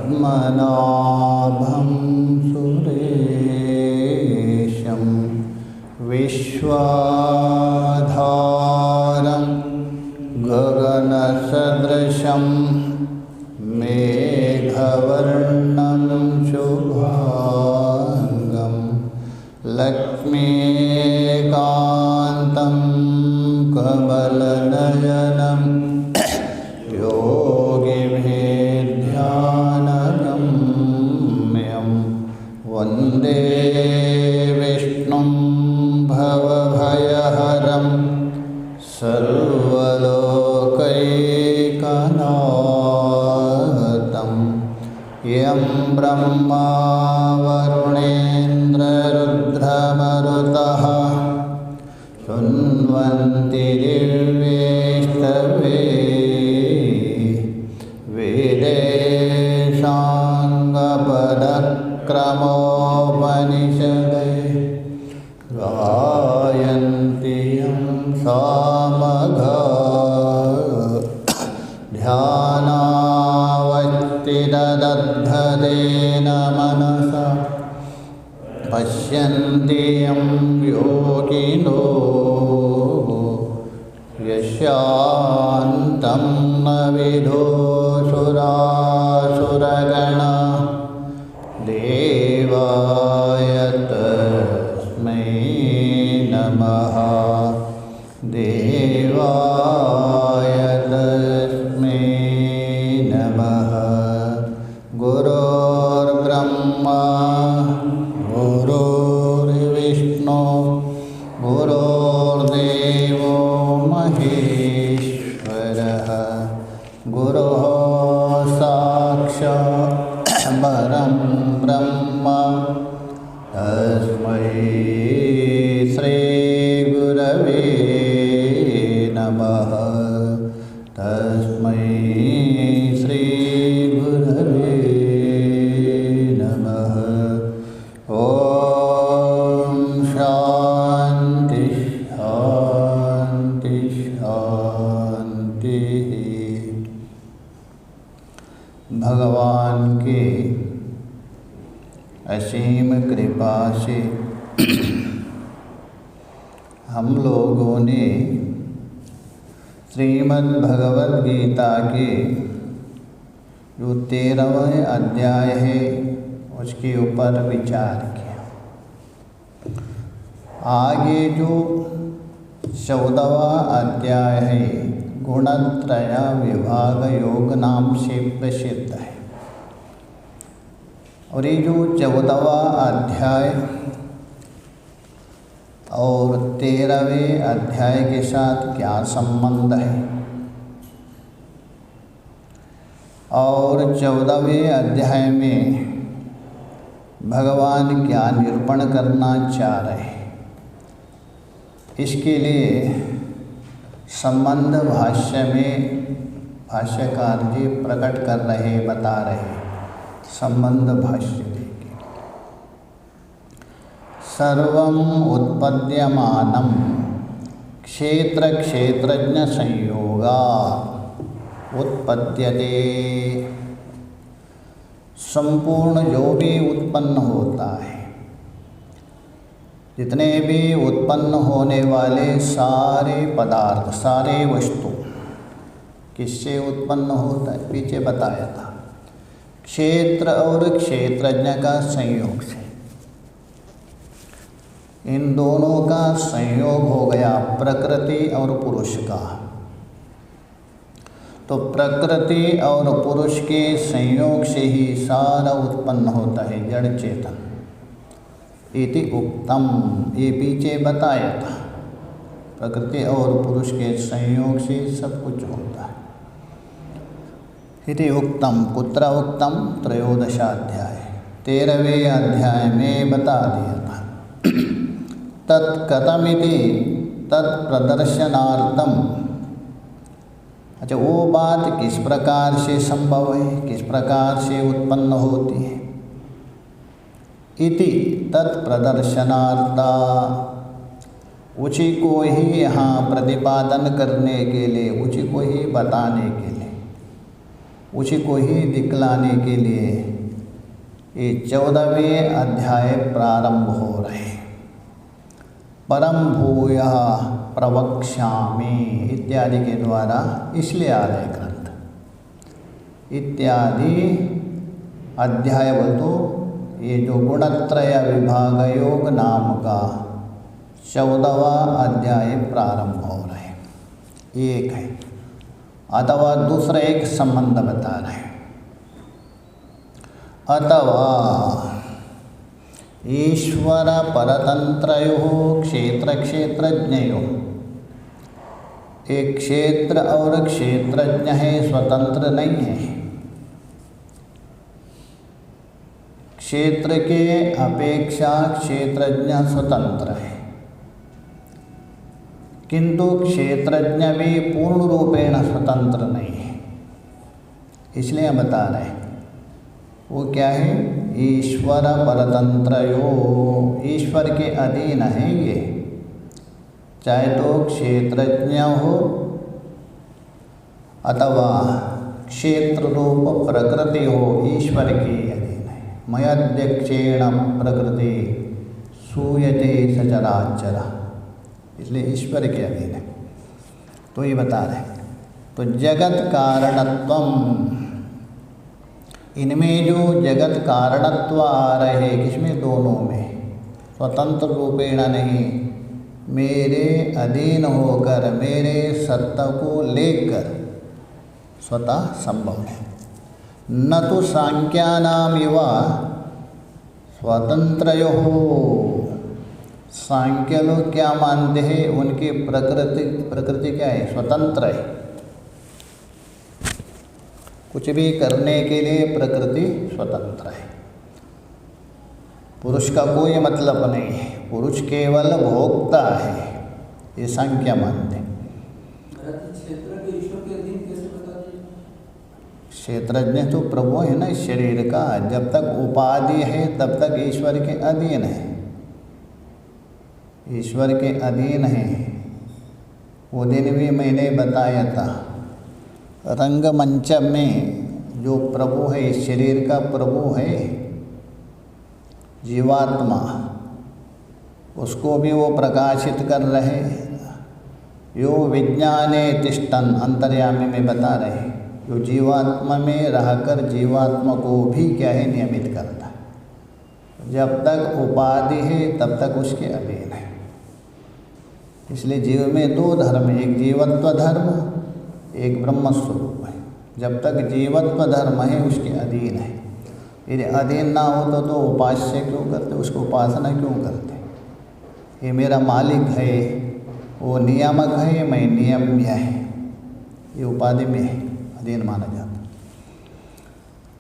पद्मनाभं सुरेशं विश्वाधारं गगनसदृशं मेघवर्णं शुभांगं लक्ष्मीकान्तं कमलनयनं योगिभिर्ध्यानगम्यं वन्दे विष्णुं भवभयहरं सर्वलोकैकनाथं यं ब्रह्मा वरुणेन्द्ररुद्रमरुतः शृण्वन्ति दिव्यैस्तवे वेदेशाङ्गपदक्रमोपनिषदे गायन्ति यं सामगा ध्यानावस्थितदद्धतेन मनसा पश्यन्ति यं योगिनो यस्यान्तं न विदुषुरासुरगणा देवाय तस्मै नमः देवाय तस्मै नमः। गुरुर्ब्रह्मा गुरुर्विष्णु गुरुर्देवो महेश्वरः गुरुः साक्षात् परं ब्रह्म तस्मै श्रीगुरवे नमः तस्मै श्रीगुरवे नमः। ॐ शान्ति शान्ति शान्तिः। भगवान की असीम कृपा से हम लोगों ने श्रीमद् भगवद गीता के जो 13वें अध्याय है उसके ऊपर विचार किया। आगे जो 14वां अध्याय है गुणत्रय विभाग योग नाम से प्रसिद्ध है। और ये जो 14वां अध्याय और 13वें अध्याय के साथ क्या संबंध है और 14वें अध्याय में भगवान क्या निरूपण करना चाह रहे हैं, इसके लिए संबंध भाष्य में भाष्यकार जी प्रकट कर रहे बता रहे। संबंध भाष्य देखिए। सर्वं उत्पद्यमानं क्षेत्र क्षेत्रज्ञ संयोगा उत्पद्यते। संपूर्ण जो भी उत्पन्न होता है, जितने भी उत्पन्न होने वाले सारे पदार्थ सारे वस्तु किससे उत्पन्न होता है, पीछे बताया था। क्षेत्र और क्षेत्रज्ञ का संयोग से, इन दोनों का संयोग हो गया प्रकृति और पुरुष का। तो प्रकृति और पुरुष के संयोग से ही सारा उत्पन्न होता है जड़ चेतन। इति उक्तम, ये पीछे बताया था। प्रकृति और पुरुष के संयोग से सब कुछ होता है। इति उक्तम, कुत्र उक्तम, 13वां 13वें अध्याय में बता दिया था। तत्कथमिति तत्प्रदर्शनार्थम। अच्छा, वो बात किस प्रकार से संभव है, किस प्रकार से उत्पन्न होती है। इति तत्प्रदर्शनार्था, उसी को ही यहाँ प्रतिपादन करने के लिए, उसी को ही बताने के लिए। उसी को ही दिखलाने के लिए ये 14वें अध्याय प्रारंभ हो रहे हैं। परम भूयः प्रवक्ष्यामि इत्यादि के द्वारा इसलिए आ रहे ग्रंथ। इत्यादि अध्याय बोल तो ये जो गुणत्रय विभाग योग नाम का 14वां अध्याय प्रारंभ हो रहे हैं। एक है, अथवा दूसरा एक संबंध बता रहे हैं। अथवा ईश्वर परतंत्रयोः क्षेत्र क्षेत्रज्ञयोः, एक क्षेत्र और क्षेत्रज्ञ है, स्वतंत्र नहीं है। क्षेत्र के अपेक्षा क्षेत्रज्ञ स्वतंत्र है, किंतु क्षेत्रज्ञ भी पूर्ण रूपेण स्वतंत्र नहीं है। इसलिए हम बता रहे हैं वो क्या है, ईश्वर परतंत्रयो, ईश्वर के अधीन है ये, चाहे तो क्षेत्रज्ञ हो अथवा क्षेत्र रूप प्रकृति हो, ईश्वर के अधीन है। मयध्यक्षेण प्रकृति सूयते सचराचर, इसलिए ईश्वर के अधीन है। तो ये बता रहे हैं। तो जगत कारणत्वम, इनमें जो जगत कारणत्व आ रहे हैं, किसमें, दोनों में, स्वतंत्र रूपेण नहीं, मेरे अधीन होकर, मेरे सत्ता को लेकर स्वतः संभव है। न तो सांख्यानाम इव स्वतंत्रयोः, सांख्य लोग क्या मानते हैं, उनकी प्रकृति क्या है, स्वतंत्र है। कुछ भी करने के लिए प्रकृति स्वतंत्र है। पुरुष का कोई मतलब नहीं है, पुरुष केवल भोक्ता है, ये सांख्य मानते हैं। क्षेत्रज्ञ तो प्रभु है ना इस शरीर का, जब तक उपाधि है तब तक ईश्वर के अधीन है, ईश्वर के अधीन है। वो दिन भी मैंने बताया था, रंगमंच में जो प्रभु है, इस शरीर का प्रभु है जीवात्मा, उसको भी वो प्रकाशित कर रहे। यो विज्ञाने तिष्ठन्, अंतर्यामी में बता रहे, जो जीवात्मा में रहकर जीवात्मा को भी क्या है, नियमित करता है। जब तक उपाधि है तब तक उसके अधीन है। इसलिए जीव में दो धर्म है, एक जीवत्व धर्म, एक ब्रह्मस्वरूप है। जब तक जीवत्व धर्म है उसके अधीन है। यदि अधीन ना हो तो उपास्य क्यों करते, उसको उपासना क्यों करते। ये मेरा मालिक है, वो नियामक है, मैं नियम्य है, ये उपाधि में है, अधीन माना जाता।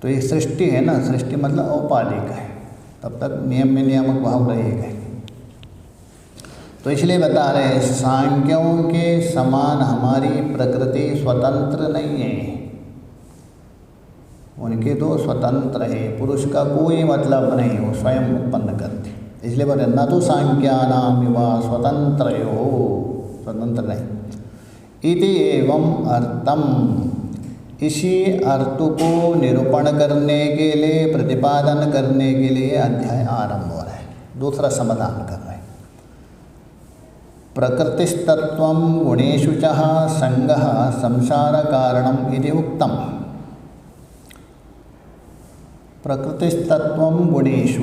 तो ये सृष्टि है ना, सृष्टि मतलब औपाधिक है, तब तक नियम में नियामक भाव रहेगा। तो इसलिए बता रहे हैं, सांख्यों के समान हमारी प्रकृति स्वतंत्र नहीं है, उनके तो स्वतंत्र है, पुरुष का कोई मतलब नहीं, वो स्वयं उत्पन्न करते। इसलिए बोले न तो सांख्यानाम इव स्वतंत्रयो, स्वतंत्र नहीं। इति एवं अर्थम, इसी अर्थ को निरूपण करने के लिए, प्रतिपादन करने के लिए अध्याय आरंभ हो रहा है, दूसरा समाधान कर रहे हैं। प्रकृतिस्तत्वं गुणेषु च संगः संसार कारणम् इति उक्तम्। प्रकृतिस्तत्वं गुणेषु,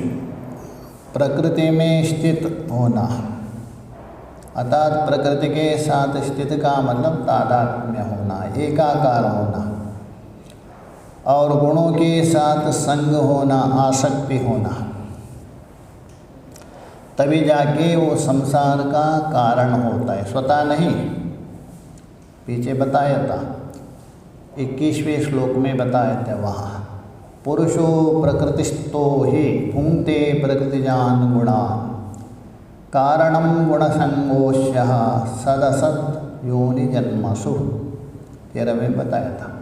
प्रकृति में स्थित होना, अर्थात प्रकृति के साथ स्थित का मतलब तादात्म्य होना, एकाकार होना, और गुणों के साथ संग होना, आसक्ति होना, तभी जाके वो संसार का कारण होता है, स्वतः नहीं। पीछे बताया था, 21वें श्लोक में बताया था, वहाँ पुरुषो प्रकृतिस्थो ही पुंक्ते प्रकृतिजान गुणान् कारणम गुणसंगोष्यः सदसत् योनि जन्मसु, 13 में बताया था।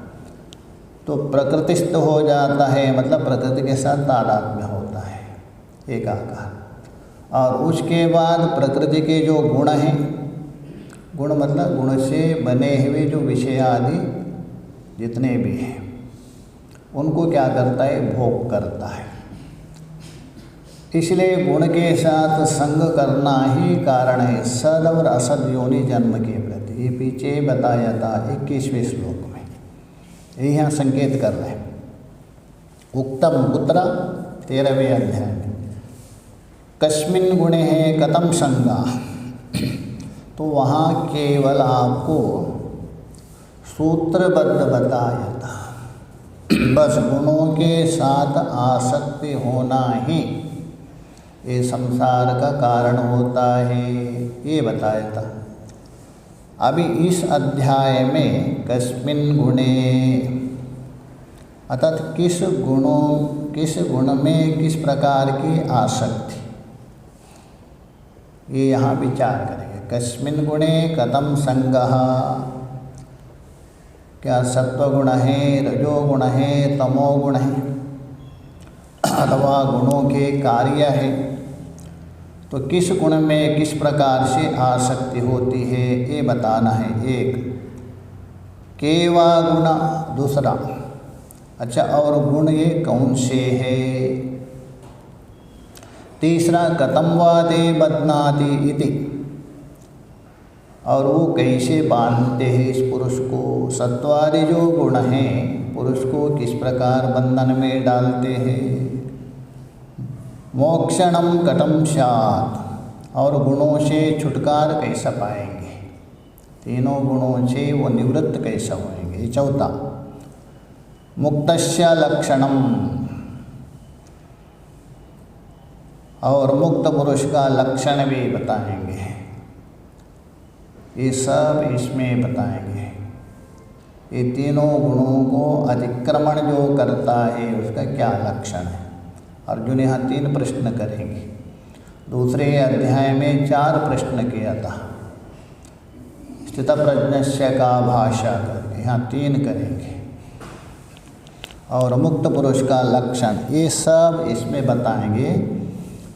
तो प्रकृतिस्थ हो जाता है, मतलब प्रकृति के साथ तादात्म्य होता है, एकाकार। और उसके बाद प्रकृति के जो गुण हैं, गुण मतलब गुण से बने हुए जो विषय आदि जितने भी हैं, उनको क्या करता है, भोग करता है। इसलिए गुण के साथ संग करना ही कारण है सद और असद योनि जन्म के प्रति। ये पीछे बताया था 21वें श्लोक में, यही यहाँ संकेत कर रहे हैं। उक्तम पुत्र 13वें अध्याय में कस्मिन् गुणे है कथम संगा, तो वहाँ केवल आपको सूत्रबद्ध बताया था, बस गुणों के साथ आसक्ति होना ही ये संसार का कारण होता है, ये बताया था। अभी इस अध्याय में कस्मिन् गुणे अर्थात किस गुण में किस प्रकार की आसक्ति, ये यहाँ विचार करेंगे। कस्मिन् गुणे कथम संगः, क्या सत्वगुण है, रजोगुण है, तमोगुण है, अथवा गुणों के कार्य है, तो किस गुण में किस प्रकार से आसक्ति होती है ये बताना है। एक केवा गुण, दूसरा अच्छा और गुण ये कौन से है, तीसरा कथम वादे बध्नाति इति, और वो कैसे बांधते हैं इस पुरुष को, सत्वादि जो गुण हैं पुरुष को किस प्रकार बंधन में डालते हैं। मोक्षणम कथम स्यात्, और गुणों से छुटकार कैसा पाएंगे, तीनों गुणों से वो निवृत्त कैसा होएंगे। चौथा मुक्तस्य लक्षणम, और मुक्त पुरुष का लक्षण भी बताएंगे, ये सब इसमें बताएंगे। ये तीनों गुणों को अतिक्रमण जो करता है उसका क्या लक्षण है। अर्जुन यहाँ 3 प्रश्न करेंगे, दूसरे अध्याय में 4 प्रश्न किया था, स्थितप्रज्ञस्य का भाषा करके, यहाँ 3 करेंगे। और मुक्त पुरुष का लक्षण ये सब इसमें बताएंगे,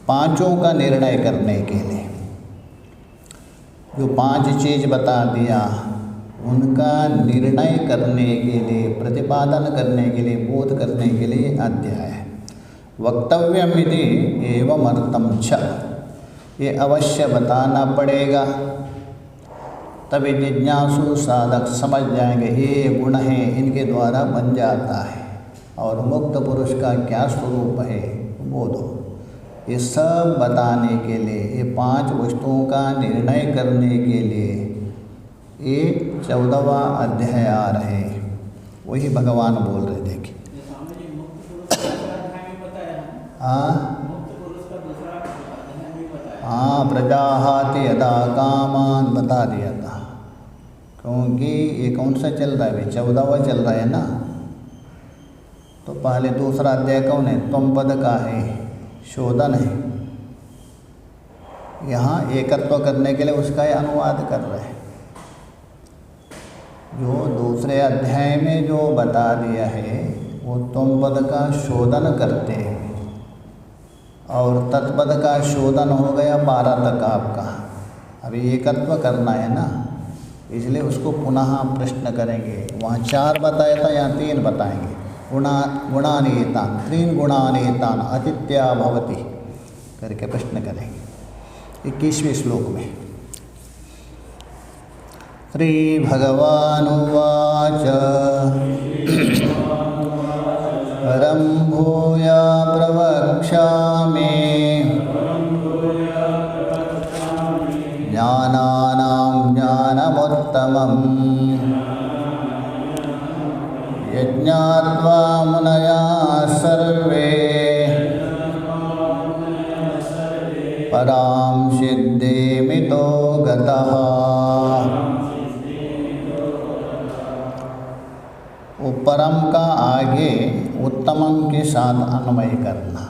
पांचों का निर्णय करने के लिए। जो 5 चीज़ बता दिया उनका निर्णय करने के लिए, प्रतिपादन करने के लिए, बोध करने के लिए अध्याय है। वक्तव्यमिति एवं अर्थम छ, ये अवश्य बताना पड़ेगा, तभी जिज्ञासु साधक समझ जाएंगे ये गुण है, इनके द्वारा बन जाता है। और मुक्त पुरुष का क्या स्वरूप है बोध हो, ये सब बताने के लिए, ये 5 वस्तुओं का निर्णय करने के लिए ये 14वां अध्याय आ रहे, वही भगवान बोल रहे। देखिए हाँ, प्रजाहाति यदा कामान बता दिया था, क्योंकि ये कौन सा चल रहा है भाई, 14वां चल रहा है ना। तो पहले दूसरा अध्याय कौन है, त्वम पद का है, शोधन है। यहाँ एकत्व करने के लिए उसका ही अनुवाद कर रहे हैं। जो दूसरे अध्याय में जो बता दिया है वो त्वम पद का शोधन करते हैं, और तत्पद का शोधन हो गया 12 तक आपका। अभी एकत्व करना है ना, इसलिए उसको पुनः प्रश्न करेंगे। वहाँ 4 बताया था, यहाँ 3 बताएंगे। गुणानेतान 3 गुणानेतान अतिथ्या भवति करके प्रश्न करेंगे 21वें श्लोक में। श्री भगवानुवाच परं भूया प्रवक्ष्यामि ज्ञानानां ज्ञानमुत्तमम् यज्ञात्वा मुनया सर्वे परां सिद्धिमितो गतः। परम का आगे उत्तमम के साथ अन्वय करना,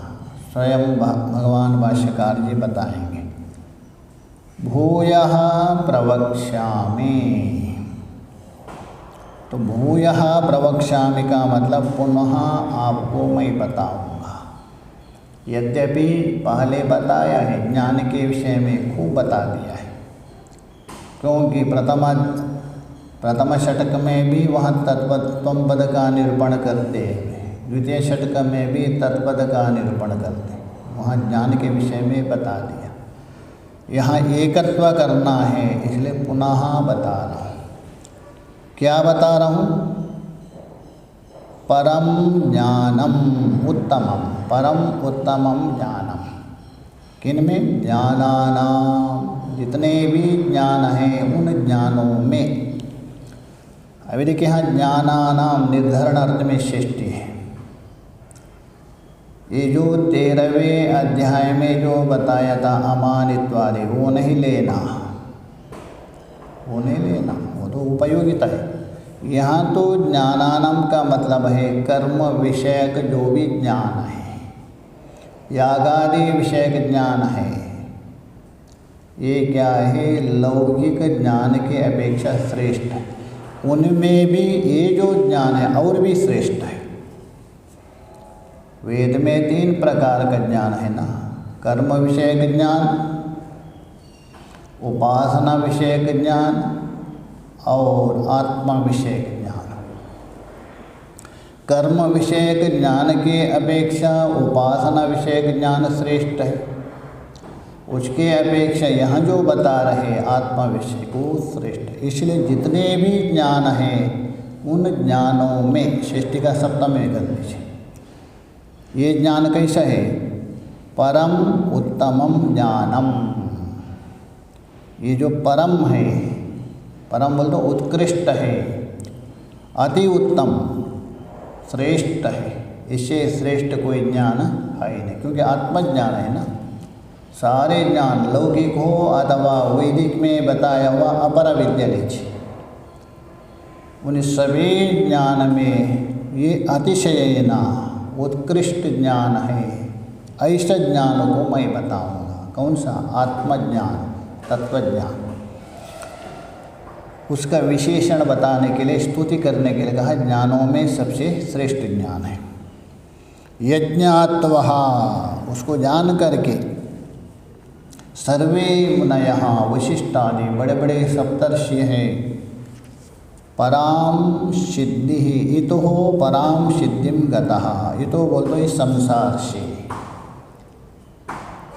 स्वयं भगवान भाष्यकार जी बताएंगे। भूयः प्रवक्ष्यामि, तो भूयः प्रवक्ष्यामि का मतलब पुनः आपको मैं बताऊंगा। यद्यपि पहले बताया है, ज्ञान के विषय में खूब बता दिया है, क्योंकि प्रथम षटक में भी वह तत्व त्वम पद का निरूपण करते हैं। द्वितीय षटक में भी तत्पद का निरूपण करते हैं, वहाँ ज्ञान के विषय में बता दिया। यहाँ एकत्व करना है, इसलिए पुनः बता रहा हूँ। क्या बता रहा हूँ? परम ज्ञानम उत्तमम, परम उत्तमम ज्ञानम। किन में? ज्ञानानाम, जितने भी ज्ञान हैं उन ज्ञानों में। अभी देखिए यहाँ ज्ञानानाम निर्धारण अर्थ में श्रेष्ठी है। ये जो 13वें अध्याय में जो बताया था अमानित्वादि, वो नहीं लेना, वो नहीं लेना, वो तो उपयोगिता है। यहाँ तो ज्ञानानाम का मतलब है कर्म विषयक जो भी ज्ञान है, यागादि विषयक ज्ञान है। ये क्या है? लौकिक ज्ञान के अपेक्षा श्रेष्ठ है। उनमें भी ये जो ज्ञान है और भी श्रेष्ठ है। वेद में 3 प्रकार का ज्ञान है ना, कर्म विषयक ज्ञान, उपासना विषयक ज्ञान और आत्मा विषयक ज्ञान। कर्म विषयक ज्ञान के अपेक्षा उपासना विषयक ज्ञान श्रेष्ठ है। उसके अपेक्षा यहाँ जो बता रहे आत्मा विषय को श्रेष्ठ है। इसलिए जितने भी ज्ञान हैं उन ज्ञानों में, सृष्टि का सप्तम में कर लीजिए, ये ज्ञान कैसा है? परम उत्तमम ज्ञानम। ये जो परम है, परम बोल तो उत्कृष्ट है, अति उत्तम, श्रेष्ठ है। इससे श्रेष्ठ कोई ज्ञान है ही नहीं, क्योंकि आत्मज्ञान है ना। सारे ज्ञान लौकिक हो अथवा वैदिक में बताया हुआ अपर विद्या लीजिए, उन सभी ज्ञान में ये अतिशय ना उत्कृष्ट ज्ञान है। ऐसा ज्ञान को मैं बताऊंगा। कौन सा? आत्मज्ञान, तत्वज्ञान। उसका विशेषण बताने के लिए, स्तुति करने के लिए कहा ज्ञानों में सबसे श्रेष्ठ ज्ञान है। यज्ञात्वः, उसको जान करके सर्वे मुनयः, वशिष्ठादि बड़े बड़े सप्तर्षि हैं, पराम सिद्धि इतो पराम सिद्धिम गतः। इतो बोलते हैं संसार से,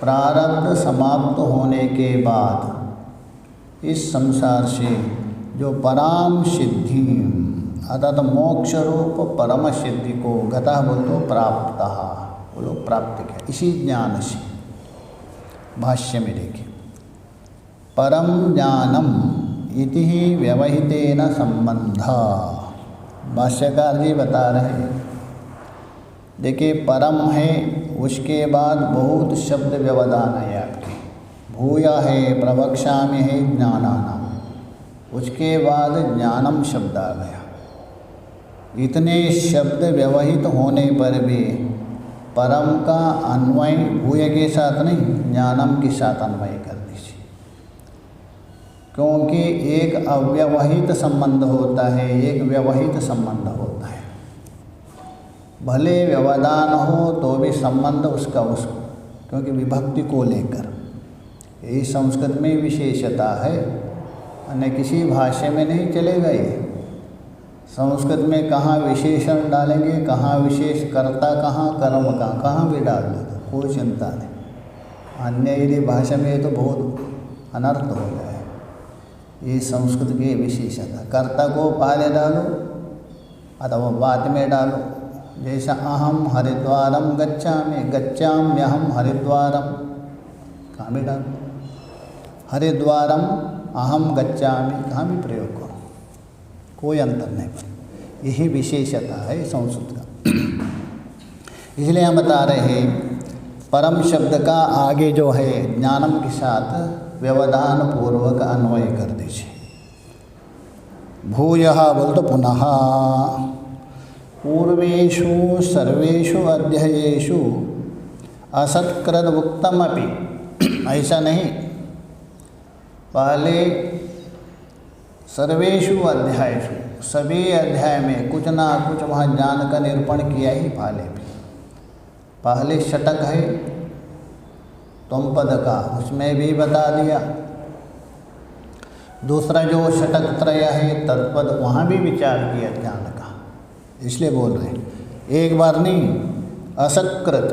प्रारब्ध समाप्त होने के बाद इस संसार से जो पराम सिद्धि अर्थात मोक्ष रूप परम सिद्धि को गतः बोलते प्राप्त, वो लोग प्राप्त किया इसी ज्ञान से। भाष्य में देखिए, परम ज्ञानम इति ही व्यवहितेन संबंध। भाष्यकार जी बता रहे हैं, देखिए परम है, उसके बाद बहुत शब्द व्यवधान है आपके। भूया है, प्रवक्ष्यामि है ज्ञानानाम, उसके बाद ज्ञानम शब्द आ गया। इतने शब्द व्यवहित होने पर भी परम का अन्वय भूय के साथ नहीं, ज्ञानम के साथ अन्वय कर दीजिए, क्योंकि एक अव्यवहित संबंध होता है, एक व्यवहित संबंध होता है। भले व्यवधान हो तो भी संबंध उसका उसको, क्योंकि विभक्ति को लेकर। यही संस्कृत में विशेषता है, अन्य किसी भाषा में नहीं चलेगा ये। संस्कृत में कहाँ विशेषण डालेंगे, कहाँ विशेष कर्ता, कहाँ कर्म, कहाँ भी डाल दो, कोई चिंता नहीं। अन्य यदि भाषा में तो बहुत अनर्थ हो जाए। ये संस्कृत की विशेषता, कर्ता को पहले डालो अथवा बाद में डालो। जैसा अहम हरिद्वारम गच्छामि, गच्छाम्यहम हरिद्वारम, कहाँ भी डालो। हरिद्वारम अहम गच्छामि, कहाँ भी प्रयोग करो, कोई अंतर नहीं। यही विशेषता है संस्कृत का। इसलिए हम बता रहे हैं परम शब्द का आगे जो है ज्ञानम के साथ व्यवधान पूर्वक अन्वय कर दीजिए। भूयः बोल तो पुनः, पूर्वेषु सर्वेषु अध्यायेषु असत्कृत उक्तमपि, ऐसा नहीं, पहले सर्वेषु अध्यायेषु, सभी अध्याय में कुछ ना कुछ वहाँ ज्ञान का निरूपण किया ही। पहले षटक है तुम पद का, उसमें भी बता दिया। दूसरा जो षटक त्रय है तत्पद, वहाँ भी विचार किया ज्ञान का। इसलिए बोल रहे हैं एक बार नहीं, असकृत।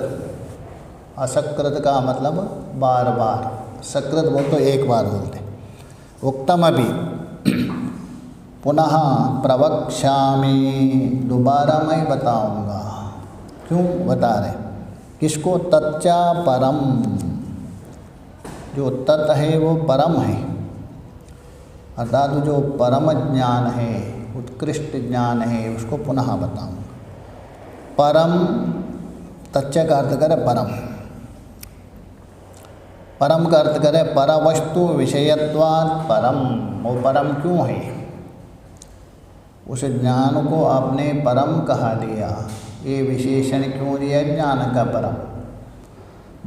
असकृत का मतलब बार बार, सकृत बोल तो एक बार बोलते। उक्तमपि पुनः प्रवक्ष्यामि, दोबारा मैं बताऊंगा। क्यों बता रहे? किसको? तच्चा परम, जो तत् है वो परम है, अर्थात जो परम ज्ञान है, उत्कृष्ट ज्ञान है, उसको पुनः बताऊंगा। परम, तच्चा का अर्थ करे परम, परम का अर्थ करे परवस्तु विषयत्वात् परम। वो परम क्यों है? उस ज्ञान को आपने परम कहा दिया, ये विशेषण क्यों दिया ज्ञान का परम?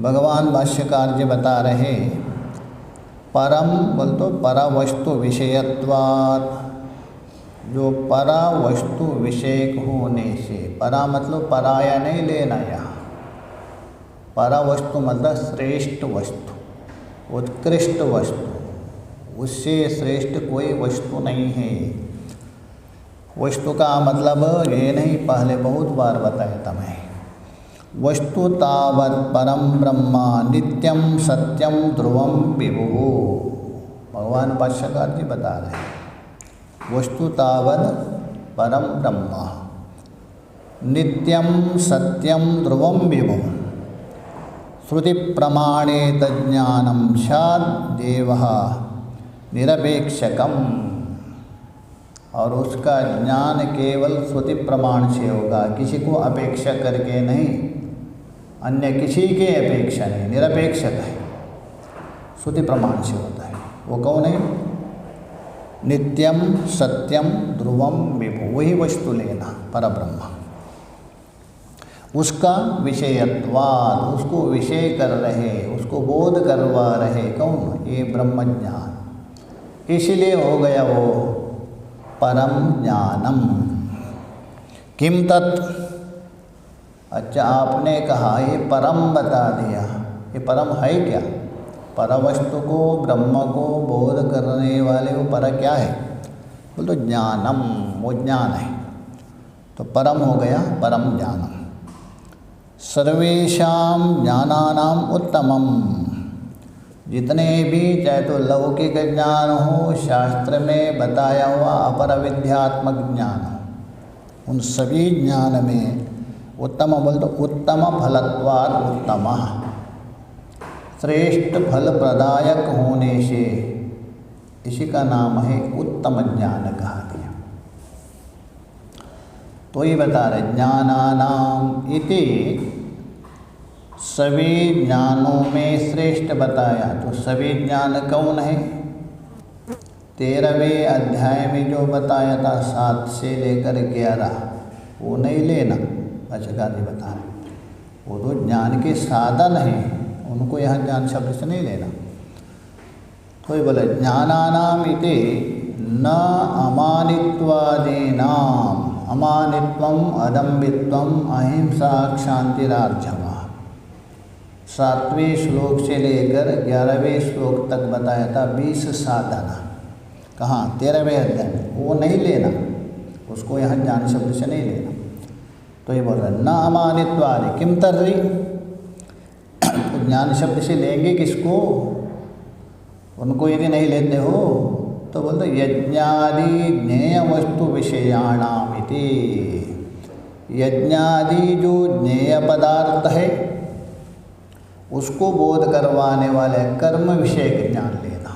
भगवान भाष्यकार जी बता रहे, परम बोल तो परवस्तु विषयत्वात्, जो परा वस्तु विषयक होने से, परा मतलब पराया नहीं लेना, यहाँ परा वस्तु मतलब श्रेष्ठ वस्तु, उत्कृष्ट वस्तु, उससे श्रेष्ठ कोई वस्तु नहीं है। वस्तु का मतलब ये नहीं, पहले बहुत बार बताया था मैं। वस्तु तावत् परम ब्रह्मा नित्यम सत्यम ध्रुवम विभु, भगवान भाष्यकार जी बता रहे हैं। वस्तु तावत् परम ब्रह्मा नित्यम सत्यम ध्रुवम विभु, श्रुति प्रमाणे तज्ज्ञानम स्यात् देवः निरपेक्षकम, और उसका ज्ञान केवल श्रुति प्रमाण से होगा, किसी को अपेक्षा करके नहीं, अन्य किसी के अपेक्षा नहीं, निरपेक्षक है, श्रुति प्रमाण से होता है। वो कौन है? नित्यम सत्यम ध्रुवम विभु, वही वस्तु लेना परब्रह्म। उसका विषयत्वाद, उसको विषय कर रहे, उसको बोध करवा रहे, कौन? ये ब्रह्म ज्ञान। इसलिए हो गया वो परम ज्ञानम। किम तत्, अच्छा आपने कहा ये परम बता दिया, ये परम है क्या? परवस्तु को, ब्रह्म को बोध करने वाले वो पर क्या है? बोल तो ज्ञानम, वो ज्ञान है, तो परम हो गया परम ज्ञानम। सर्वेषां ज्ञानानाम उत्तमम, जितने भी, चाहे तो लौकिक ज्ञान हो, शास्त्र में बताया हुआ अपर विद्यात्मक ज्ञान हो, उन सभी ज्ञान में उत्तम बोल तो उत्तम फलत्वात् उत्तम, श्रेष्ठ फल प्रदायक होने से इसी का नाम है उत्तम ज्ञान कहा गया। तो ये बता रहे ज्ञानानाम इति, सभी ज्ञानों में श्रेष्ठ बताया। तो सभी ज्ञान कौन है? 13वें अध्याय में जो बताया था 7 से लेकर 11, वो नहीं लेना। अच्छा जी बता रहे, वो तो ज्ञान के साधन हैं, उनको यहाँ ज्ञान शब्द से नहीं लेना। तो ये बोले ज्ञानानाम इति न अमानित्वादीनाम, अमानित्वम अदम्बित्वम अहिंसा क्षांतिरार्जव, 7वें श्लोक से लेकर 11वें श्लोक तक बताया था 20 साधन। कहाँ? 13वें अध्याय में। वो नहीं लेना, उसको यहाँ ज्ञान शब्द से नहीं लेना। तो ये बोल रहा है न अमानित्वादि किम तर्हि, तो ज्ञान शब्द से लेंगे किसको? उनको यदि नहीं लेते हो तो बोलते यज्ञादि ज्ञेय वस्तु विषयाणाम इति, यज्ञादि जो ज्ञेय पदार्थ है उसको बोध करवाने वाले कर्म विषय ज्ञान लेना।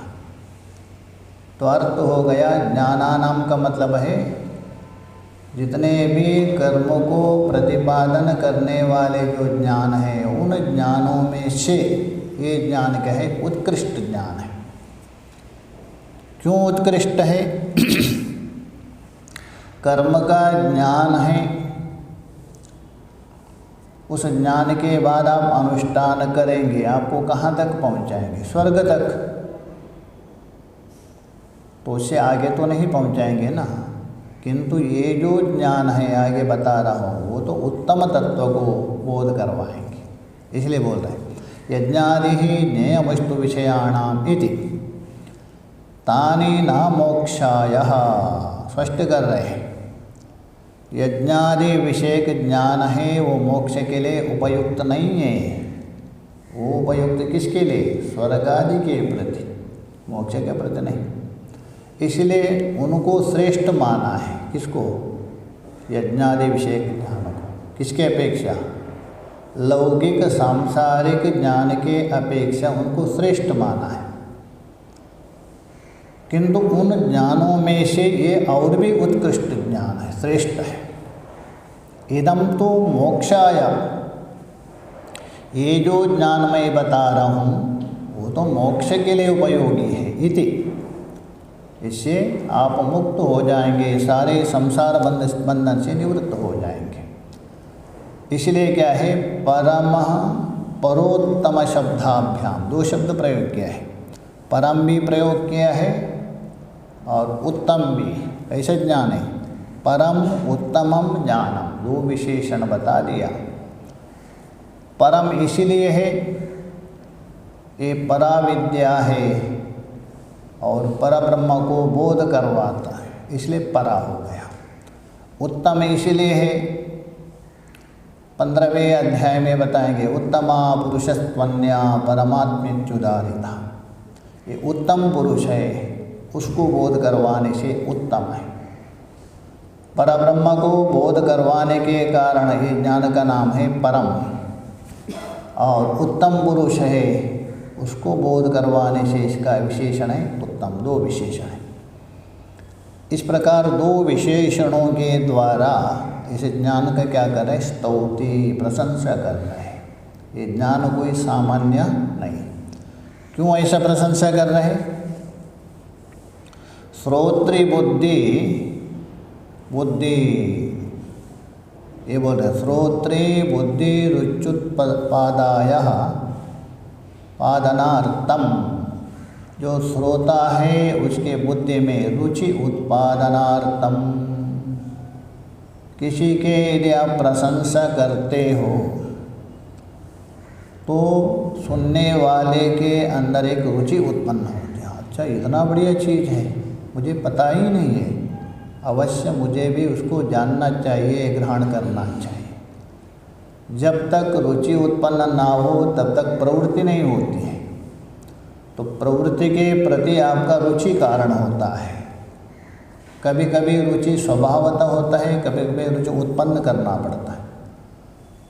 तो अर्थ हो गया ज्ञानानाम का मतलब है जितने भी कर्मों को प्रतिपादन करने वाले जो ज्ञान है, उन ज्ञानों में से ये ज्ञान क्या है? उत्कृष्ट ज्ञान है। क्यों उत्कृष्ट है? कर्म का ज्ञान है, उस ज्ञान के बाद आप अनुष्ठान करेंगे, आपको कहाँ तक पहुँचाएंगे? स्वर्ग तक। तो उससे आगे तो नहीं पहुँचाएंगे ना, किंतु ये जो ज्ञान है आगे बता रहा हूँ, वो तो उत्तम तत्व को बोध करवाएंगे। इसलिए बोल रहे हैं यज्ञादि ही ज्ञेय वस्तु विषयाणाम इति तानि न मोक्षायः, स्पष्ट कर रहे हैं यज्ञादि विषयक ज्ञान है वो मोक्ष के लिए उपयुक्त नहीं है। वो उपयुक्त किसके लिए? स्वर्ग आदि के प्रति, मोक्ष के प्रति नहीं। इसलिए उनको श्रेष्ठ माना है। किसको? यज्ञादि विषयक ज्ञान को। किसके अपेक्षा? लौकिक सांसारिक ज्ञान के अपेक्षा उनको श्रेष्ठ माना है। किंतु उन ज्ञानों में से ये और भी उत्कृष्ट ज्ञान है, श्रेष्ठ है। इदम तो मोक्षाय, ये जो ज्ञान मैं बता रहा हूँ वो तो मोक्ष के लिए उपयोगी है। इति, इससे आप मुक्त हो जाएंगे, सारे संसार बंधन से निवृत्त हो जाएंगे। इसलिए क्या है? परमः परोत्तम शब्दाभ्याम, दो शब्द प्रयोग किया है। परम भी प्रयोग किया है और उत्तम भी। ऐसे ज्ञान है, परम उत्तमम ज्ञानम, दो विशेषण बता दिया। परम इसलिए है, ये पराविद्या है और परब्रह्म को बोध करवाता है, इसलिए परा हो गया। उत्तम इसलिए है, 15वें अध्याय में बताएंगे, उत्तमा पुरुषस्त्वन्या परमात्म्युदारिता। ये उत्तम पुरुष है, उसको बोध करवाने से उत्तम है। परब्रह्म को बोध करवाने के कारण ये ज्ञान का नाम है परम, और उत्तम पुरुष है, उसको बोध करवाने से इसका विशेषण है उत्तम। दो विशेषण है। इस प्रकार दो विशेषणों के द्वारा इस ज्ञान का क्या कर रहे हैं? स्तौति, प्रशंसा कर रहे हैं। ये ज्ञान कोई सामान्य नहीं। क्यों ऐसा प्रशंसा कर रहे हैं? श्रोत्री बुद्धि ये बोल रहे, श्रोत्री बुद्धि रुच्युत्पादाय पादनार्थम, जो श्रोता है उसके बुद्धि में रुचि उत्पादनार्थम। किसी के यदि आप प्रशंसा करते हो तो सुनने वाले के अंदर एक रुचि उत्पन्न होती है। अच्छा, इतना बढ़िया चीज़ है, मुझे पता ही नहीं है, अवश्य मुझे भी उसको जानना चाहिए, ग्रहण करना चाहिए। जब तक रुचि उत्पन्न ना हो तब तक प्रवृत्ति नहीं होती है। तो प्रवृत्ति के प्रति आपका रुचि कारण होता है। कभी कभी रुचि स्वभावतः होता है, कभी कभी रुचि उत्पन्न करना पड़ता है।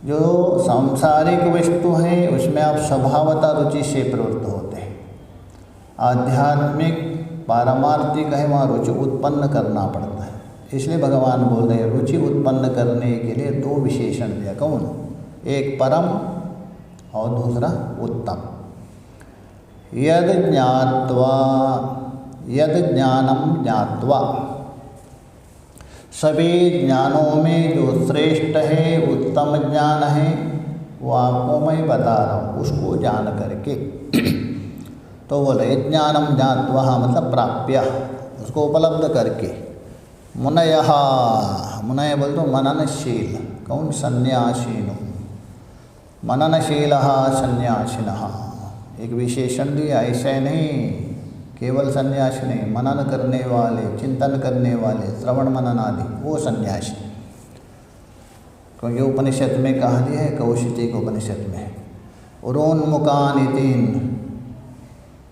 जो सांसारिक वस्तु है उसमें आप स्वभावतः रुचि से प्रवृत्त होते हैं। आध्यात्मिक पारमार्थिक है, वहाँ रुचि उत्पन्न करना पड़ता है। इसलिए भगवान बोल रहे हैं रुचि उत्पन्न करने के लिए दो विशेषण दिया। कौन? एक परम और दूसरा उत्तम। यद ज्ञात्वा, यद ज्ञानम ज्ञात्वा, सभी ज्ञानों में जो श्रेष्ठ है, उत्तम ज्ञान है, वो आपको मैं बता रहा हूँ, उसको जान करके। तो बोले ज्ञानम ज्ञात्वा मतलब प्राप्य, उसको उपलब्ध करके। मुनयः, मुनय बोल तो मननशील। कौन? सन्यासीनो, मननशीलः सन्यासिनः। एक विशेषण दिया, ऐसे नहीं केवल सन्यासी नहीं, मनन करने वाले, चिंतन करने वाले, श्रवण मनन आदि, वो सन्यासी। क्योंकि उपनिषद में कहा दिया है, कौशिक उपनिषद में, उरोन्मुखान तीन,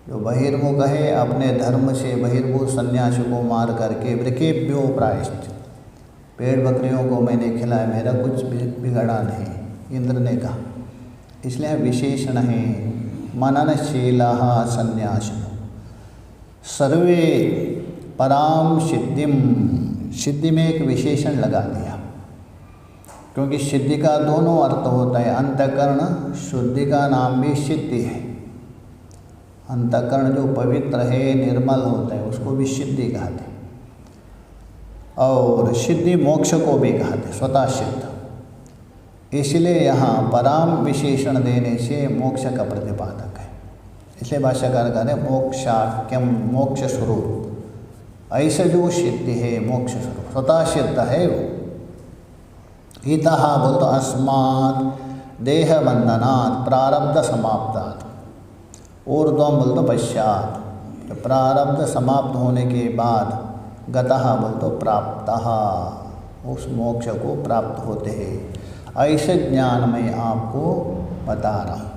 जो बहिर्मुख है अपने धर्म से बहिर्भूत सन्यासी को मार करके, वृकेभ्यो प्रायश्चित, पेड़ बकरियों को मैंने खिलाया, मेरा कुछ बिगड़ा नहीं, इंद्र ने कहा। इसलिए विशेषण है मननशीलः सन्यासिनो। सर्वे पराम सिद्धिम, सिद्धि में एक विशेषण लगा दिया, क्योंकि सिद्धि का दोनों अर्थ होता है। अंतःकरण शुद्धि का नाम भी सिद्धि है। अंतःकरण जो पवित्र है, निर्मल होता है, उसको भी सिद्धि कहते हैं। और सिद्धि मोक्ष को भी कहते, स्वतः सिद्ध। इसलिए यहाँ पराम विशेषण देने से मोक्ष का प्रतिपादक है। इसलिए भाष्यकार कहते हैं मोक्षाख्यम, मोक्ष स्वरूप। ऐसे जो सिद्धि है मोक्ष स्वरूप, स्वतः सिद्ध है वो। इतः बोल तो अस्मात् देह बंधनात् प्रारब्ध समाप्तात्, ऊर्ध्वम बोल तो पश्चात, तो प्रारब्ध समाप्त होने के बाद, गतः बोल तो प्राप्तः, उस मोक्ष को प्राप्त होते हैं। ऐसे ज्ञान मैं आपको बता रहा हूँ।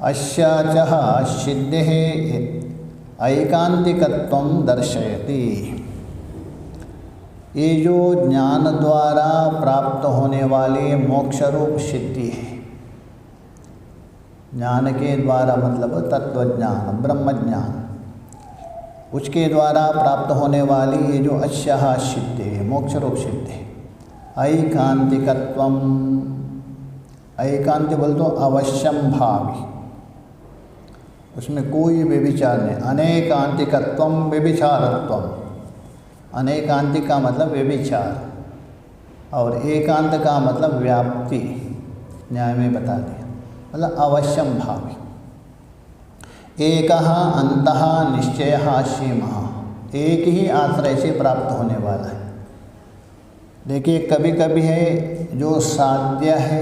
अस्याचः सिद्धेः ऐकांतिकत्वं दर्शयति। ये जो ज्ञान द्वारा प्राप्त होने वाली मोक्ष रूप सिद्धि है, ज्ञान के द्वारा मतलब तत्वज्ञान ब्रह्मज्ञान, उसके द्वारा प्राप्त होने वाली ये जो अस्याः सिद्धि है, मोक्ष रूप सिद्धि है। ऐकांतिकत्वम, ऐकांति बोल तो अवश्यम भावी, उसमें कोई व्यभिचार नहीं। अनेकांतिकत्वम व्यभिचारत्वम, अनेकांतिक का मतलब व्यभिचार और एकांत का मतलब व्याप्ति, न्याय में बता दिया, मतलब अवश्यम भावी। एकः अंतः निश्चयः सीमः, एक ही आश्रय से प्राप्त होने वाला है। देखिए कभी कभी है जो साध्य है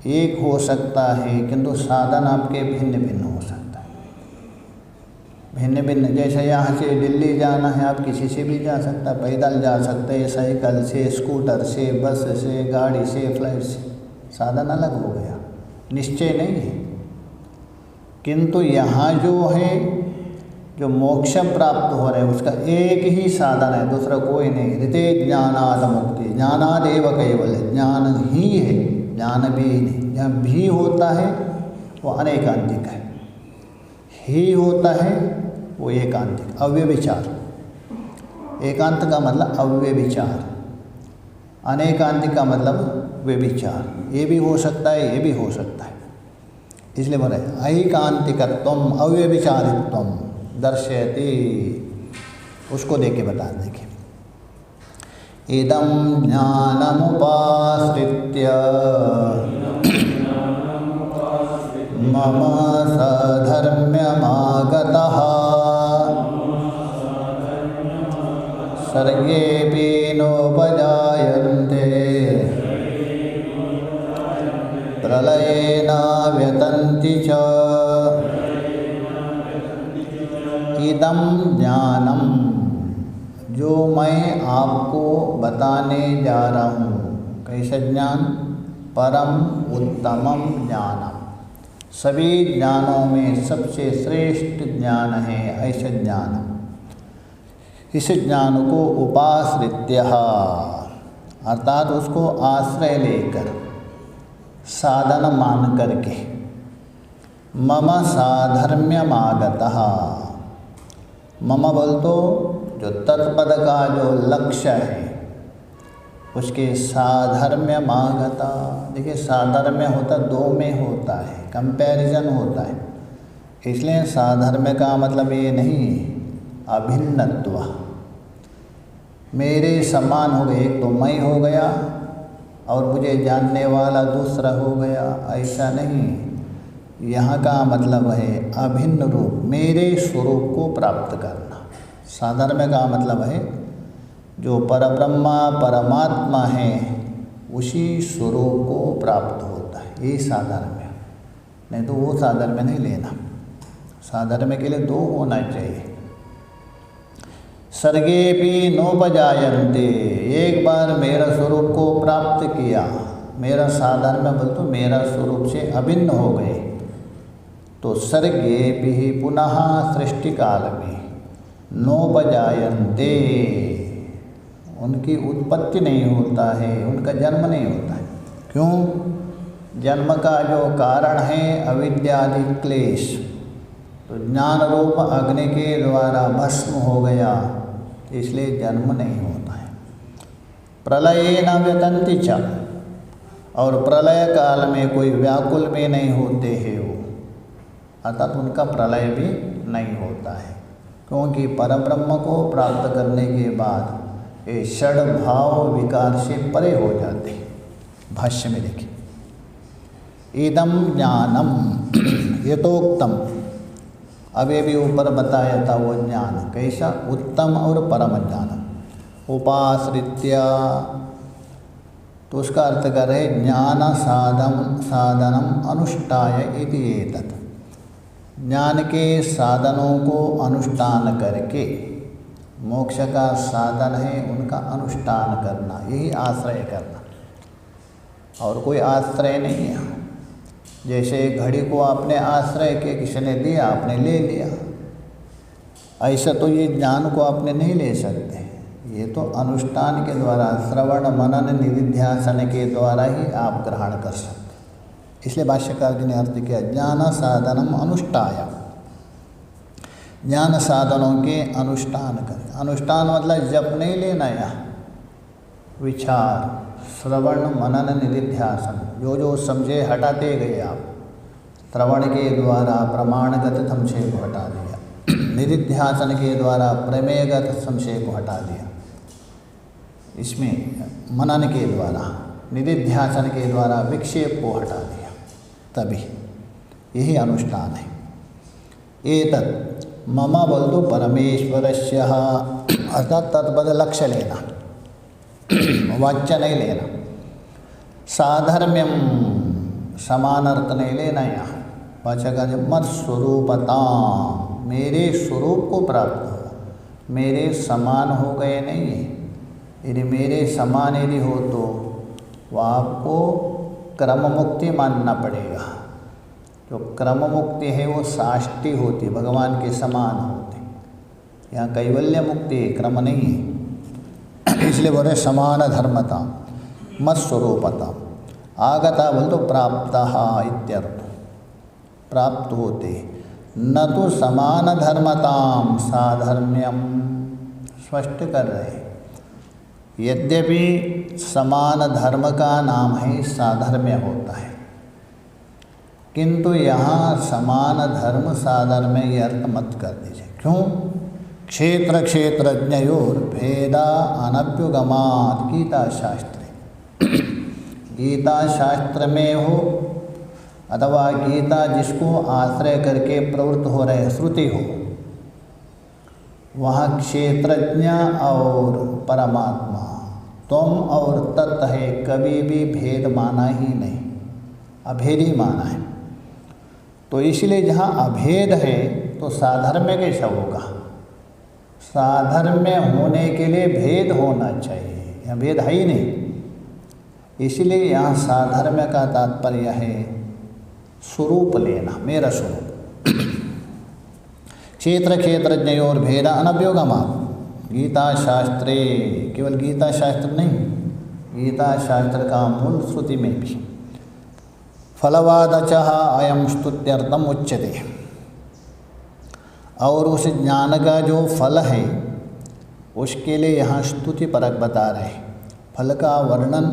एक हो सकता है, किंतु साधन आपके भिन्न भिन्न हो सकता है, भिन्न भिन्न। जैसे यहाँ से दिल्ली जाना है, आप किसी से भी जा सकता है, पैदल जा सकते हैं, साइकिल से, स्कूटर से, बस से, गाड़ी से, फ्लाइट से, साधन अलग हो गया, निश्चय नहीं है। किंतु यहाँ जो है जो मोक्ष प्राप्त हो रहा है उसका एक ही साधन है, दूसरा कोई नहीं। ऋते ज्ञानाद मुक्ति, ज्ञानादेव केवल, ज्ञान ही है, ज्ञान भी नहीं। जहाँ भी होता है वो अनेकांतिक है, ही होता है वो एकांतिक, अव्यभिचार। एकांत का मतलब अव्यभिचार, अनेकांतिक का मतलब व्यभिचार। ये भी हो सकता है, ये भी हो सकता है, इसलिए बोले ऐकांतिकत्वम अव्यभिचारित्वम दर्शयति। उसको देख के बता देंगे। इदं ज्ञानमुपाश्रित्य मम साधर्म्यमागतः सर्गेऽपि नोपजायन्ते प्रलयेन व्यतन्ति च। इदं ज्ञानम, जो मैं आपको बताने जा रहा हूँ, कैसा ज्ञान? परम उत्तमम ज्ञानम, सभी ज्ञानों में सबसे श्रेष्ठ ज्ञान है ऐसा ज्ञान। इस ज्ञान को उपाश्रित्य अर्थात उसको आश्रय लेकर, साधन मान करके, मम साधर्म्यमागतः, मम बोल तो जो तत्पद का जो लक्ष्य है उसके साधर्म्यमागता। देखिए साधर्म्य होता दो में होता है, कंपैरिजन होता है, इसलिए साधर्म्य का मतलब ये नहीं अभिन्नत्व, मेरे समान हो गए, एक तो मैं हो गया और मुझे जानने वाला दूसरा हो गया, ऐसा नहीं। यहाँ का मतलब है अभिन्न रूप, मेरे स्वरूप को प्राप्त करना। साधर्म्य का मतलब है जो परब्रह्मा परमात्मा है उसी स्वरूप को प्राप्त होता है, ये साधर्म्य। नहीं तो वो साधर्म्य नहीं लेना, साधर्म्य के लिए दो होना चाहिए। सर्गेऽपि नोपजायन्ते, एक बार मेरा स्वरूप को प्राप्त किया, मेरा साधर्म्य बोल तो मेरा स्वरूप से अभिन्न हो गए, तो सर्गेऽपि पुनः सृष्टि काल में नोपजायन्ते, उनकी उत्पत्ति नहीं होता है, उनका जन्म नहीं होता है। क्यों? जन्म का जो कारण है अविद्यादि क्लेश, तो ज्ञान रूप अग्नि के द्वारा भस्म हो गया, इसलिए जन्म नहीं होता है। प्रलयेन व्यतन्ति च, और प्रलय काल में कोई व्याकुल में नहीं होते हैं वो, अर्थात उनका प्रलय भी नहीं होता है, क्योंकि परब्रह्म को प्राप्त करने के बाद ये षड भाव विकार से परे हो जाते हैं। भाष्य में देखिए, इदम ज्ञानम यथोक्तम, अब ये भी ऊपर बताया था वो ज्ञान कैसा, उत्तम और परम ज्ञान। उपाश्रित्य तो उसका अर्थ कर रहे ज्ञान साधनम अनुष्ठाय इति एतत्, ज्ञान के साधनों को अनुष्ठान करके, मोक्ष का साधन है उनका अनुष्ठान करना, यही आश्रय करना, और कोई आश्रय नहीं है। जैसे घड़ी को आपने आश्रय के किसी ने दिया, आपने ले लिया, ऐसा तो ये ज्ञान को आपने नहीं ले सकते। ये तो अनुष्ठान के द्वारा, श्रवण मनन निधिध्यासन के द्वारा ही आप ग्रहण कर सकते। इसलिए भाष्यकार जी ने अर्थ किया ज्ञान साधनम अनुष्ठाय, ज्ञान साधनों के अनुष्ठान करें। अनुष्ठान मतलब जप नहीं लेना, यहाँ विचार, श्रवण मनन निधिध्यासन, जो जो समझे हटाते गए आप। श्रवण के द्वारा प्रमाणगत संशय को हटा दिया, निधिध्यासन के द्वारा प्रमेयगत संशय को हटा दिया, इसमें मनन के द्वारा, निधिध्यासन के द्वारा विक्षेप को हटा दिया, तभी यही अनुष्ठान है। एतत् मम बोल तो परमेश्वरस्य, अर्थात तत्पद लक्ष्य लेना, वाच्य नहीं लेना। साधर्म्यम, समान अर्थ नहीं लेना। यहाँ वाच्य का मत स्वरूपता, मेरे स्वरूप को प्राप्त हो, मेरे समान हो गए नहीं है। यदि मेरे समान यदि हो तो वह आपको क्रम मुक्ति मानना पड़ेगा। जो क्रम मुक्ति है वो साष्टी होती, भगवान के समान होती। यहाँ कैवल्य मुक्ति है, क्रम नहीं है। इसलिए बोले समान धर्मता, मत स्वरूपता। आगता बोल तो प्राप्त इत्यर्थ, प्राप्त होते, न तो समान धर्मताम साधर्म्यम, स्पष्ट कर रहे। यद्यपि समान धर्म का नाम है साधर्म्य होता है, किंतु यहाँ समान धर्म साधर्म्य ये अर्थ मत कर दीजिए। क्यों? क्षेत्र क्षेत्रज्ञयोर भेदा अनभ्युगमात् गीता शास्त्रे, गीता शास्त्र में हो अथवा गीता जिसको आश्रय करके प्रवृत्त हो रहे श्रुति हो, वहाँ क्षेत्रज्ञ और परमात्मा, तुम और तत्व है, कभी भी भेद माना ही नहीं, अभेद ही माना है। तो इसलिए जहाँ अभेद है तो साधर्म्य कैसा होगा? साधर्म्य होने के लिए भेद होना चाहिए, यहाँ भेद है ही नहीं। इसलिए यहाँ साधर्म्य का तात्पर्य है स्वरूप लेना, मेरा स्वरूप। क्षेत्र क्षेत्रज्ञयोर भेद अनभ्युगमात्, गीता शास्त्रे, केवल गीता शास्त्र नहीं, गीता शास्त्र का मूल श्रुति में भी फलवादचः अयम स्तुत्यर्थम उच्यते, और उस ज्ञान का जो फल है उसके लिए यहाँ स्तुति परक बता रहे। फल का वर्णन,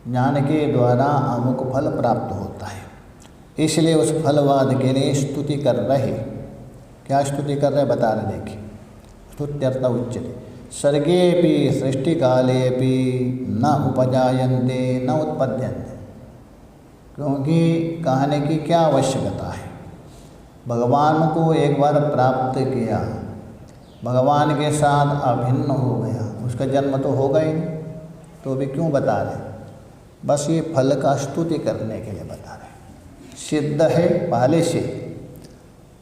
ज्ञान के द्वारा अमुक फल प्राप्त होता है, इसलिए उस फलवाद के लिए स्तुति कर रहे। क्या स्तुति कर रहे बता रहे, देखिए। स्तुत्यर्थ उच्यते सर्गेऽपि सृष्टिकालेऽपि न उपजायन्ते न उत्पद्यन्ते, क्योंकि कहने की क्या आवश्यकता है? भगवान को एक बार प्राप्त किया, भगवान के साथ अभिन्न हो गया, उसका जन्म तो होगा ही नहीं, तो भी क्यों बता रहे? बस ये फल का स्तुति करने के लिए बता रहे। सिद्ध है पहले से,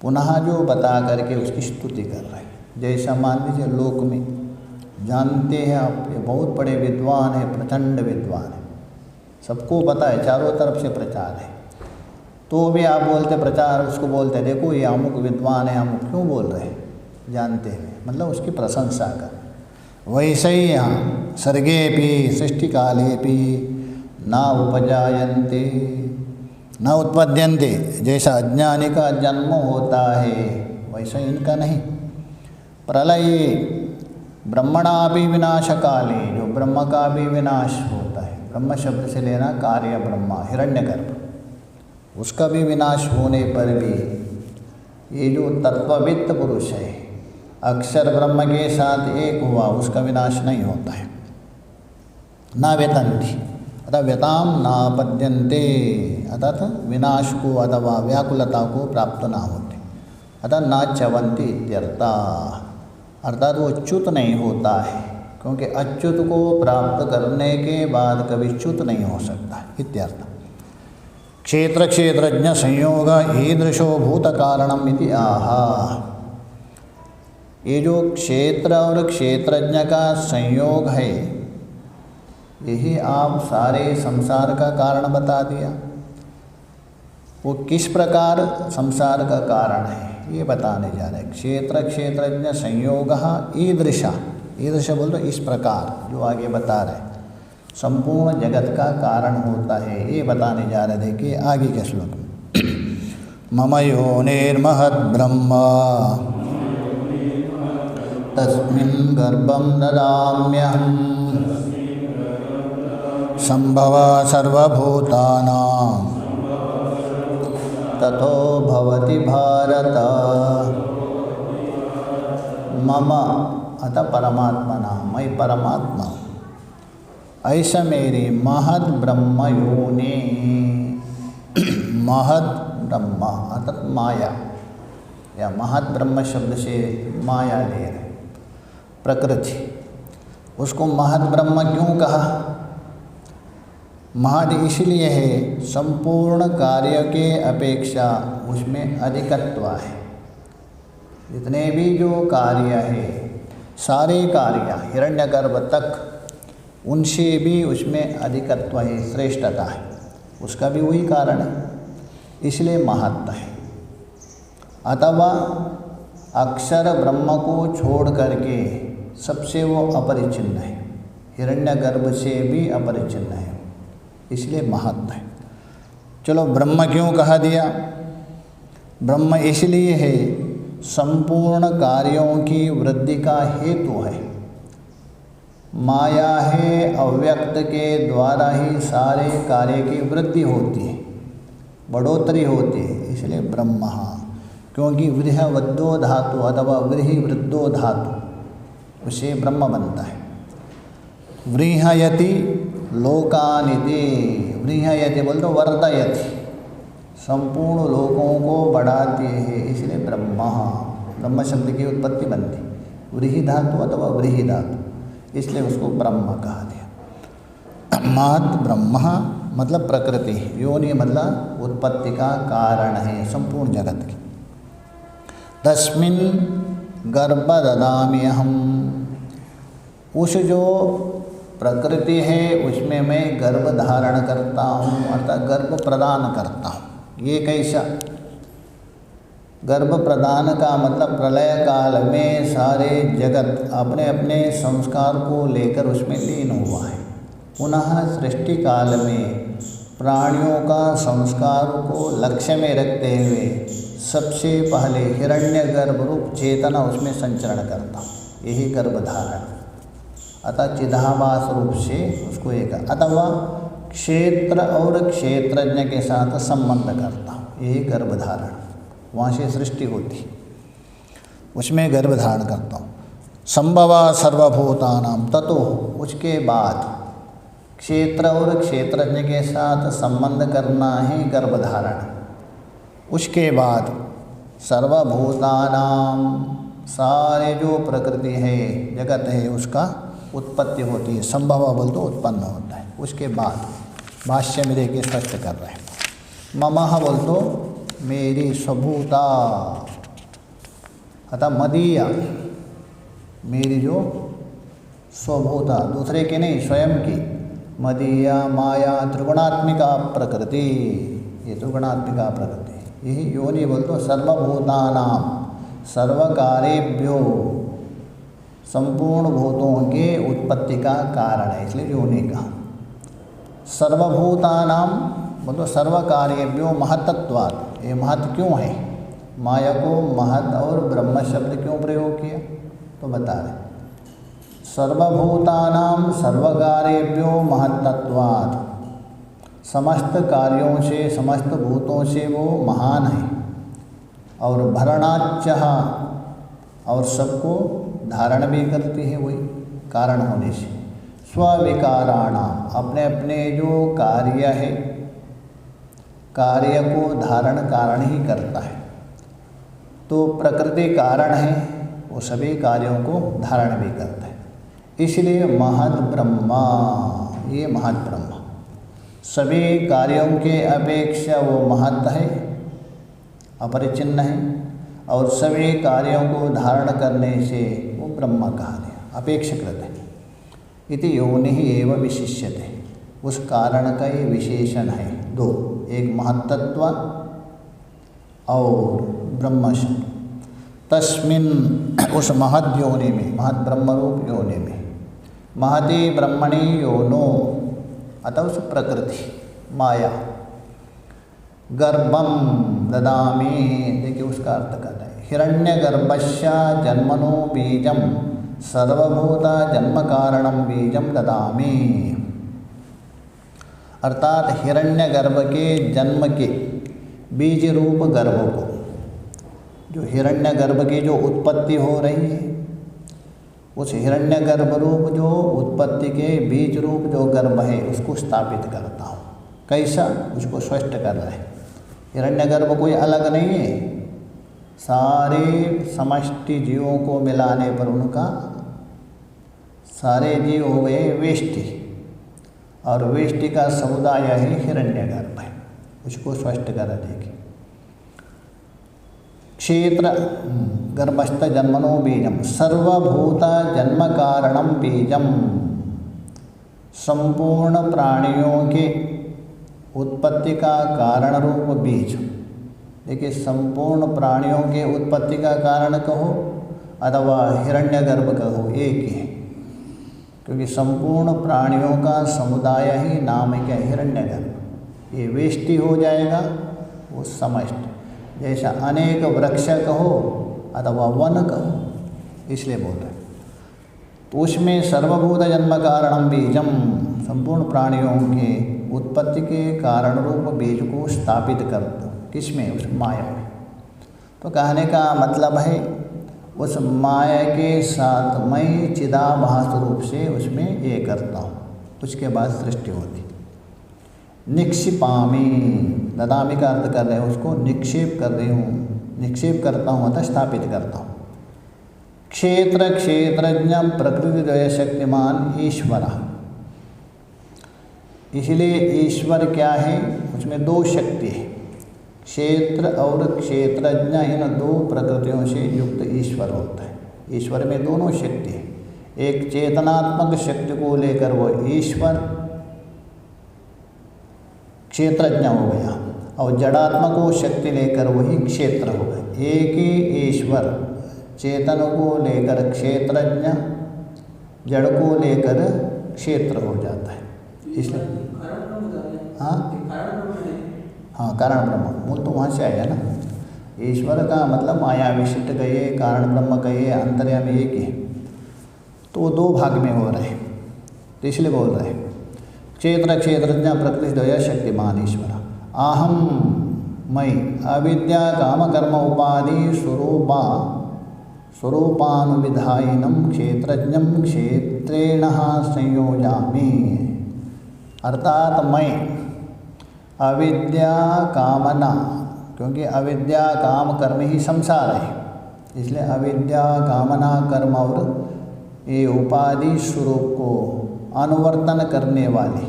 पुनः जो बता करके उसकी स्तुति कर रहे। जैसा मान लीजिए लोक में जानते हैं आप, ये बहुत बड़े विद्वान है, प्रचंड विद्वान है, सबको पता है, चारों तरफ से प्रचार है, तो भी आप बोलते प्रचार, उसको बोलते देखो ये अमुक विद्वान है, अमुक क्यों बोल रहे हैं? जानते हैं, मतलब उसकी प्रशंसा कर। वैसे ही यहाँ सर्गेऽपि सृष्टिकालेऽपि न उपजायन्ते न उत्पद्यन्ते, जैसा अज्ञानी का जन्म होता है वैसा इनका नहीं। प्रलय ब्रह्मणापि विनाश काले, जो ब्रह्म का भी विनाश होता है, ब्रह्म शब्द से लेना कार्य ब्रह्मा, हिरण्यगर्भ, उसका भी विनाश होने पर भी ये जो तत्ववित्त पुरुष है, अक्षर ब्रह्म के साथ एक हुआ, उसका विनाश नहीं होता है। न व्यतन्ति अतः व्यताम नापद्यन्ते, अर्थात विनाश को अथवा व्याकुलता को प्राप्त ना होते, अतः न च्यवन्ति इत्यर्था, अर्थात वो च्युत नहीं होता है, क्योंकि अच्युत को प्राप्त करने के बाद कभी च्युत नहीं हो सकता इत्यर्थ। क्षेत्र क्षेत्रज्ञ संयोग ईदृशो भूत कारणम इति आह। ये जो क्षेत्र और क्षेत्रज्ञ का संयोग है, यही आप सारे संसार का कारण बता दिया। वो किस प्रकार संसार का कारण है ये बताने जा रहे हैं। क्षेत्र क्षेत्रज्ञ संयोग ईदृश, ईदृश बोल तो इस प्रकार, जो आगे बता रहे संपूर्ण जगत का कारण होता है, ये बताने जा रहे। देखिए आगे के श्लोक में, मम योनिर्महद् ब्रह्म तस्मिन् गर्भं ददाम्यहम् संभव सर्वभूतानां ततो भवति भारत। मम अतः परमात्मना, मैं परमात्मा, ऐसा मेरी महद् ब्रह्म योनि, महद् ब्रह्म अर्थात माया, या महद् ब्रह्म शब्द से माया ले रहे, प्रकृति। उसको महद् ब्रह्म क्यों कहा? महद इसलिए है, संपूर्ण कार्य के अपेक्षा उसमें अधिकत्व है। जितने भी जो कार्य है, सारे कार्य हिरण्यगर्भ तक, उनसे भी उसमें अधिकत्व है, श्रेष्ठता है। उसका भी वही कारण है, इसलिए महत्व है। अथवा अक्षर ब्रह्म को छोड़ करके सबसे वो अपरिचिन्न है, हिरण्यगर्भ से भी अपरिचिन्न है, इसलिए महत्व है। चलो ब्रह्म क्यों कहा दिया? ब्रह्म इसलिए है, संपूर्ण कार्यों की वृद्धि का हेतु है। माया है, अव्यक्त के द्वारा ही सारे कार्य की वृद्धि होती है, बढ़ोतरी होती है, इसलिए ब्रह्म। क्योंकि वृहवद्धो धातु अथवा व्रीहि वृद्धो धातु, उसे ब्रह्म बनता है। व्रीहयति लोकानिति, व्रीहयति बोल तो वर्धयति, संपूर्ण लोकों को बढ़ाती है, इसलिए ब्रह्म। ब्रह्म शब्द की उत्पत्ति बनती व्रीहि धातु अथवा व्रीहि धातु, इसलिए उसको ब्रह्म कहा दिया। महत् ब्रह्म मतलब प्रकृति, योनि मतलब उत्पत्ति का कारण है संपूर्ण जगत की। तस्मिन् गर्भ ददामि अहम्, उस जो प्रकृति है उसमें मैं गर्भ धारण करता हूँ, अर्थात गर्भ प्रदान करता हूँ। ये कैसा? गर्भ प्रदान का मतलब प्रलय काल में सारे जगत अपने अपने संस्कार को लेकर उसमें लीन हुआ है। पुनः सृष्टि काल में प्राणियों का संस्कार को लक्ष्य में रखते हुए सबसे पहले हिरण्यगर्भ रूप चेतना उसमें संचरण करता हूँ, यही गर्भधारण। अतः चिदाभास रूप से उसको एक, अथवा क्षेत्र और क्षेत्रज्ञ के साथ संबंध करता हूँ, यही गर्भधारण। वहाँ से सृष्टि होती, उसमें गर्भधारण करता हूँ। संभवा सर्वभूतानां ततो, उसके बाद क्षेत्र और क्षेत्रज्ञ के साथ संबंध करना ही गर्भधारण। उसके बाद सर्वभूतानां, सारे जो प्रकृति है जगत है उसका उत्पत्ति होती है। संभव बोल तो उत्पन्न होता है। उसके बाद भाष्य में देखिए स्पष्ट कर रहे हैं, ममः बोल तो मेरी स्वभूता, अतः मदीया, मेरी जो स्वभूता, दूसरे की नहीं स्वयं की, मदीया माया त्रिगुणात्मिका प्रकृति, ये त्रिगुणात्मिका प्रकृति, यही योनि बोल तो सर्वभूतानां, सर्वकारेभ्यो, संपूर्ण भूतों के उत्पत्ति का कारण है, इसलिए योनि कहा। सर्वभूतानां बोल तो सर्वकार्येभ्यो महत्त्वात्, ये महत् क्यों है? माया को महत् और ब्रह्म शब्द क्यों प्रयोग किया तो बता रहे, सर्वभूतानां सर्वकार्येभ्यो महत्त्वात्, समस्त कार्यों से समस्त भूतों से वो महान है, और भरणाच्च, और सबको धारण भी करती है वही कारण होने से। स्विकाराणाम, अपने अपने जो कार्य है, कार्य को धारण कारण ही करता है। तो प्रकृति कारण है, वो सभी कार्यों को धारण भी करता है, इसलिए महद् ब्रह्मा, ये महद् ब्रह्म सभी कार्यों के अपेक्षा वो महत्व है, अपरिचिन्न है। और सभी कार्यों को धारण करने से वो ब्रह्म कहा गया, अपेक्षाकृत है। इति योनिः एव विशिष्यते, उस कारण का ये विशेषण है दो, एक महत्तत्व और ब्रह्म शब्द। तस्मिन् उस महद योनि में, महद ब्रह्मरूप योनि में, महति ब्रह्मणि योनो अतः उस प्रकृति माया, गर्भम ददामि, देखिए उसका अर्थ कर रहे हैं, हिरण्यगर्भस्य जन्मनो बीजम सर्वभूत जन्म कारणम बीजम ददामि। अर्थात हिरण्यगर्भ के जन्म के बीज रूप गर्भ को, जो हिरण्यगर्भ की जो उत्पत्ति हो रही है, उस हिरण्यगर्भ रूप जो उत्पत्ति के बीज रूप जो गर्भ है उसको स्थापित करता हूँ। कैसा, उसको स्पष्ट कर रहे हैं। हिरण्यगर्भ कोई अलग नहीं है, सारे समष्टि जीवों को मिलाने पर उनका सारे जीव हो गए वेष्टि, और वेष्टि का समुदाय ही हिरण्यगर्भ है, उसको स्पष्ट कर देखिए। क्षेत्र गर्भस्थ जन्मनो बीजम सर्वभूत जन्म कारणम बीजम, संपूर्ण प्राणियों के उत्पत्ति का कारण रूप बीज। देखिए, संपूर्ण प्राणियों के उत्पत्ति का कारण कहो अथवा हिरण्यगर्भ कहो एक ही है, क्योंकि संपूर्ण प्राणियों का समुदाय ही नाम है क्या, हिरण्यगर्भ। ये वेष्टि हो जाएगा, वो समष्टि। जैसा अनेक वृक्ष कहो अथवा वन कहो, इसलिए बोल रहे। तो उसमें सर्वभूत जन्म कारणम बीजम, संपूर्ण प्राणियों के उत्पत्ति के कारण रूप बीज को स्थापित कर दो। किसमें, उस माया में। तो कहने का मतलब है उस माया के साथ मैं चिदाभास रूप से उसमें ये करता हूँ, उसके बाद सृष्टि होती। निक्षिपामी, ददामी का अर्थ कर रहे हैं, उसको निक्षेप कर रही हूँ, निक्षेप करता हूँ अतः स्थापित करता हूँ। क्षेत्र क्षेत्रज्ञ प्रकृतिद्वय शक्तिमान ईश्वर, इसलिए ईश्वर क्या है, उसमें दो शक्ति है, क्षेत्र और क्षेत्रज्ञ, इन दो प्रकृतियों से युक्त ईश्वर होता है। ईश्वर में दोनों शक्ति है, एक चेतनात्मक शक्ति को लेकर वो ईश्वर क्षेत्रज्ञ हो गया, और जड़ात्मक को शक्ति लेकर वही क्षेत्र हो गया। एक ही ईश्वर चेतन को लेकर क्षेत्रज्ञ, जड़ को लेकर क्षेत्र हो जाता है। इसलिए हाँ, कारण ब्रह्म मूल तो वहाँ से आया ना। ईश्वर का मतलब माया विशिष्ट कहिए, कारण ब्रह्म कहिए, अंतर्यामी एक ही, तो वो दो भाग में हो रहे हैं। तो इसलिए बोल रहे हैं क्षेत्र क्षेत्रज्ञ प्रकृतिद्वय शक्तिमान ईश्वर। आहम मैं अविद्या काम कर्म उपाधि स्वरूपानुविधायिनं क्षेत्रज्ञं क्षेत्रेण संयोजामि। अर्थात मैं अविद्या कामना, क्योंकि अविद्या काम कर्म ही संसार है, इसलिए अविद्या कामना कर्म और ये उपाधि स्वरूप को अनुवर्तन करने वाले,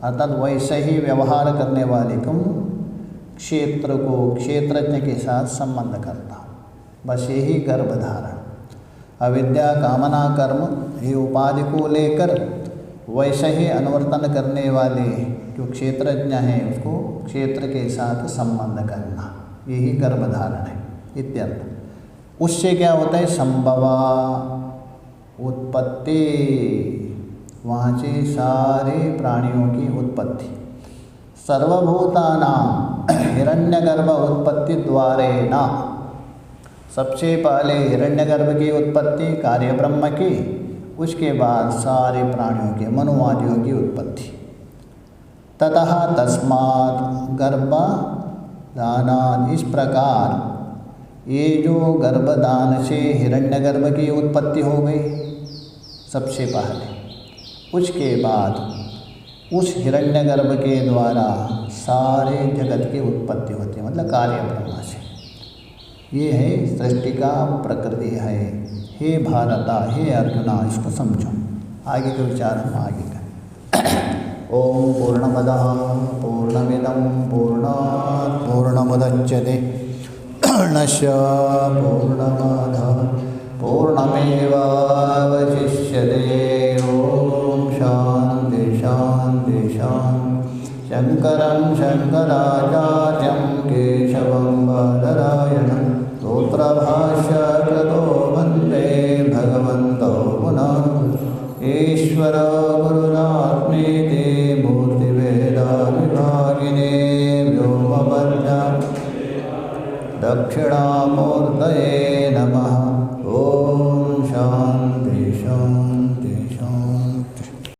अर्थात वैसे ही व्यवहार करने वाले को क्षेत्र को क्षेत्रज्ञ के साथ संबंध करता। बस यही गर्भधारण, अविद्या कामना कर्म ये उपाधि को लेकर वैसे ही अनुवर्तन करने वाले जो क्षेत्रज्ञ हैं उसको क्षेत्र के साथ संबंध करना, यही गर्भधारण है इत्यर्थ। उससे क्या होता है, संभवा उत्पत्ति, वहाँ से सारे प्राणियों की उत्पत्ति। सर्वभूतानां हिरण्यगर्भ उत्पत्ति द्वारेण, सबसे पहले हिरण्यगर्भ की उत्पत्ति कार्य ब्रह्म की, उसके बाद सारे प्राणियों के मनुवादियों की उत्पत्ति। ततः तस्मात् गर्भदानात्, इस प्रकार ये जो गर्भदान से हिरण्यगर्भ की उत्पत्ति हो गई सबसे पहले, उसके बाद उस हिरण्यगर्भ के द्वारा सारे जगत की उत्पत्ति होती है, मतलब कार्य ब्रह्म से। ये है सृष्टि का प्रकृति है। हे भारता, हे अर्जुना, इसको समझो। आगे के विचार हम आगे करें। ओम पूर्णमदः पूर्णमिदं पूर्णात् पूर्णमुदच्यते पूर्णस्य पूर्णमादाय पूर्णमेवावशिष्यते। ॐ शान्ति शान्ति शान्ति। शङ्करं शङ्कराचार्यं केशवं बादरायणं सूत्रभाष्यकृतो वन्दे भगवन्तो पुनः ईश्वरो गुरुरात्मेति मूर्तिभेदविभागिने व्योमवद्भ्यां दक्षिणामूर्तये नमः।